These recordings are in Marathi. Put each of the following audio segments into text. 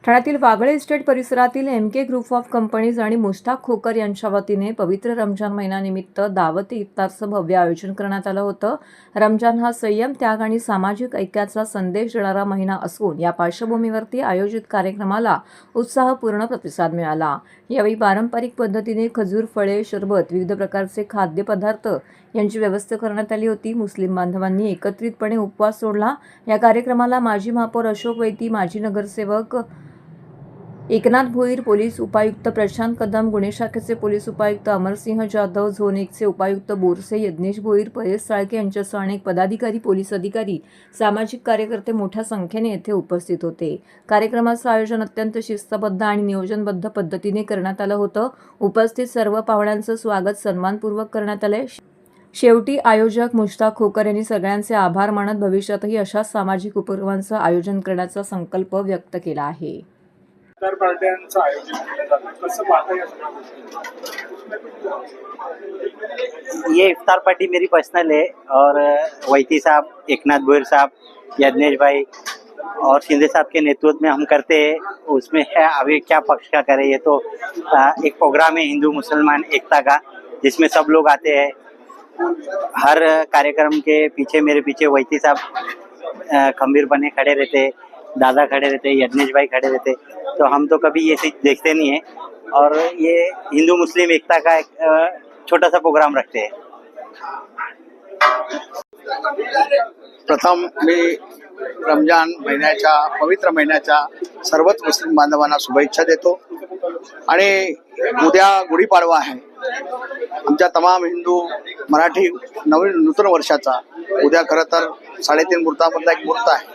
ठाण्यातील वागळे इस्टेट परिसरातील MK ग्रुप ऑफ कंपनीज आणि मुश्ताक खोकर यांच्या वतीने पवित्र रमजान महिन्यानिमित्त दावती इफ्तारचं भव्य आयोजन करण्यात आलं होतं. रमजान हा संयम, त्याग आणि सामाजिक ऐक्याचा संदेश देणारा महिना असून या पार्श्वभूमीवरती आयोजित कार्यक्रमाला उत्साहपूर्ण प्रतिसाद मिळाला. यावेळी पारंपरिक पद्धतीने खजूर, फळे, सरबत, विविध प्रकारचे खाद्यपदार्थ यांची व्यवस्था करण्यात आली होती. मुस्लिम बांधवांनी एकत्रितपणे उपवास सोडला. या कार्यक्रमाला माजी महापौर अशोक वैती, माजी नगरसेवक एकनाथ भोईर, पोलीस उपायुक्त प्रशांत कदम, गुन्हे शाखेचे पोलीस उपायुक्त अमरसिंह जाधव, झोन 1चे उपायुक्त बोरसे, यज्ञेश भोईर, परेश साळके यांच्यासह अनेक पदाधिकारी, पोलीस अधिकारी, सामाजिक कार्यकर्ते मोठ्या संख्येने येथे उपस्थित होते. कार्यक्रमाचं आयोजन अत्यंत शिस्तबद्ध आणि नियोजनबद्ध पद्धतीने करण्यात आलं होतं. उपस्थित सर्व पाहुण्यांचं स्वागत सन्मानपूर्वक करण्यात आले. शेवटी आयोजक मुश्ताक खोकर यांनी सगळ्यांचे आभार मानत भविष्यातही अशाच सामाजिक उपक्रमांचं आयोजन करण्याचा संकल्प व्यक्त केला आहे. पार्ट्यांचं आयोजन केलं जातं, कसं पाहता या सगळ्या गोष्टी? ये इफ्तार पार्टी मेरी पर्सनल है और वैती साहब, एकनाथ भोईर साहब, यज्ञेश भाई और शिंदे साहब के नेतृत्व में हम करते हैं. उसमें है अभी क्या पक्ष का करें, ये तो एक प्रोग्राम है हिंदू मुसलमान एकता का, जिसमें सब लोग आते हैं. हर कार्यक्रम के पीछे मेरे पीछे वैती साहब खंबीर बने खड़े रहते, दादा खड़े रहते, यज्ञेश भाई खड़े रहते. तो हम तो कभी ये देखते नहीं है और ये हिंदू मुस्लिम एकता का एक छोटा सा प्रोग्राम रखते हैं. प्रथम मी रमजान महिन्याच्या पवित्र महिन्याच्या सर्वच मुस्लिम बांधवांना शुभेच्छा देतो. आणि उद्या गुढीपाडवा आहे. आमच्या तमाम हिंदू मराठी नूतन वर्षाचा उद्या खरं तर 3.5 मुहूर्तामधला एक मुहूर्त आहे.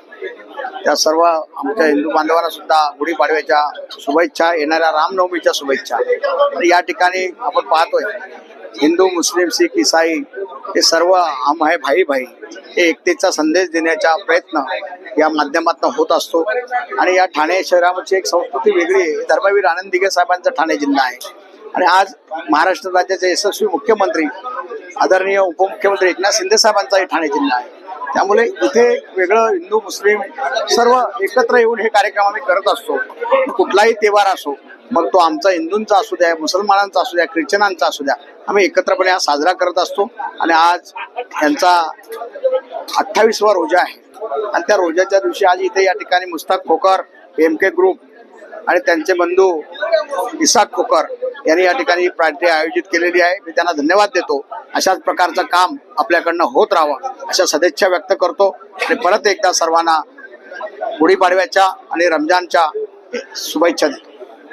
त्या सर्व आमच्या हिंदू बांधवांना सुद्धा गुढीपाडव्याच्या शुभेच्छा, येणाऱ्या रामनवमीच्या शुभेच्छा. आणि या ठिकाणी आपण पाहतोय हिंदू, मुस्लिम, शीख, ईसाई हे सर्व हम है भाई भाई हे एकतेचा संदेश देण्याचा प्रयत्न या माध्यमातून होत असतो. आणि या ठाणे शहरामध्ये एक संस्कृती वेगळी आहे. धर्मवीर आनंद दिघे साहेबांचा ठाणे जिल्हा आहे. आणि आज महाराष्ट्र राज्याचे यशस्वी मुख्यमंत्री आदरणीय उपमुख्यमंत्री एकनाथ शिंदे साहेबांचाही ठाणे जिल्हा आहे. त्यामुळे इथे वेगळं हिंदू मुस्लिम सर्व एकत्र येऊन हे कार्यक्रम आम्ही करत असतो. कुठलाही तेव्हार असो, मग तो आमचा हिंदूंचा असू द्या, मुसलमानांचा असू द्या, ख्रिश्चनांचा असू द्या, आम्ही एकत्रपणे हा साजरा करत असतो. आणि आज यांचा 28वा रोजा आहे. आणि त्या रोजाच्या दिवशी आज इथे या ठिकाणी मुश्ताक खोकर, MK ग्रुप आणि त्यांचे बंधू इसाक खोकर यांनी या ठिकाणी पार्टी आयोजित केलेली आहे. मी त्यांना धन्यवाद देतो. अशाच प्रकारचं काम आपल्याकडनं होत राहावं अशा सदिच्छा व्यक्त करतो. आणि परत एकदा सर्वांना गुढीपाडव्याच्या आणि रमजानच्या शुभेच्छा देतो.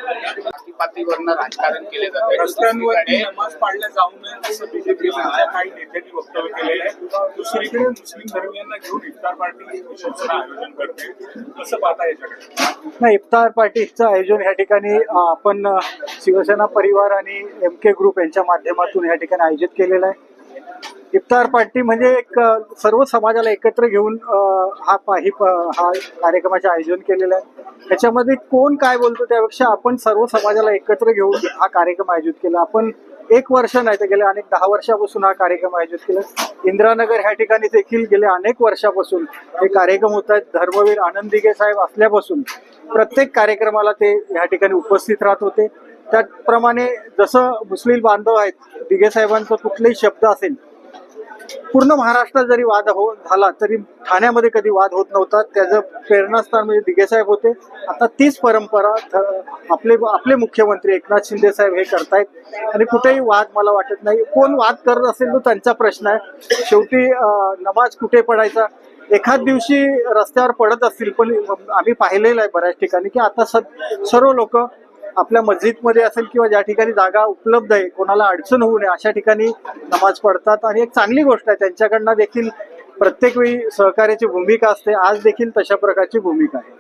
जातीपातीवरनं राजकारण केले जाते, रस्त्यांवरती नमाज पाळल्या जाऊ नये असं बीजेपीच्या काही नेत्यांनी वक्तव्य केलेलं आहे. दुसरीकडे मुस्लिम धर्मियांना घेऊन इफ्तार पार्टी आयोजन करते, कसं पाहता याच्याकडे? नाही, इफ्तार पार्टीचं आयोजन या ठिकाणी आपण शिवसेना परिवार आणि MK ग्रुप यांच्या माध्यमातून या ठिकाणी आयोजित केलेलं आहे. इफ्तार पार्टी म्हणजे एक सर्व समाजाला एकत्र घेऊन हा कार्यक्रमाचे आयोजन केलेलं आहे. त्याच्यामध्ये कोण काय बोलतो त्यापेक्षा आपण सर्व समाजाला एकत्र घेऊन हा कार्यक्रम आयोजित केला. आपण 1 वर्ष नाही तर गेल्या अनेक 10 वर्षापासून हा कार्यक्रम आयोजित केला. इंदिरानगर ह्या ठिकाणी देखील गेल्या अनेक वर्षापासून हे कार्यक्रम होत आहेत. धर्मवीर आनंद दिघे साहेब असल्यापासून प्रत्येक कार्यक्रमाला ते ह्या ठिकाणी उपस्थित राहत होते. त्याप्रमाणे जसं मुस्लिम बांधव आहेत, दिघे साहेबांचा कुठलाही शब्द असेल, पूर्ण महाराष्ट्रात जरी वाद झाला तरी ठाण्यामध्ये कधी वाद होत नव्हता. त्याचं प्रेरणास्थान म्हणजे दिघे साहेब होते. आता तीच परंपरा आपले मुख्यमंत्री एकनाथ शिंदे साहेब हे करतायत. आणि कुठेही वाद मला वाटत नाही. कोण वाद करत असेल तो त्यांचा प्रश्न आहे. शेवटी नमाज कुठे पडायचा, एखाद दिवशी रस्त्यावर पडत असतील, पण आम्ही पाहिलेलं आहे बऱ्याच ठिकाणी की आता सर्व लोक आपल्या मस्जिदमध्ये असेल किंवा ज्या ठिकाणी जागा उपलब्ध आहे, कोणाला अडचण होऊ नये अशा ठिकाणी नमाज पडतात. आणि एक चांगली गोष्ट आहे. त्यांच्याकडनं देखील प्रत्येक वेळी सहकार्याची भूमिका असते. आज देखील तशा प्रकारची भूमिका आहे.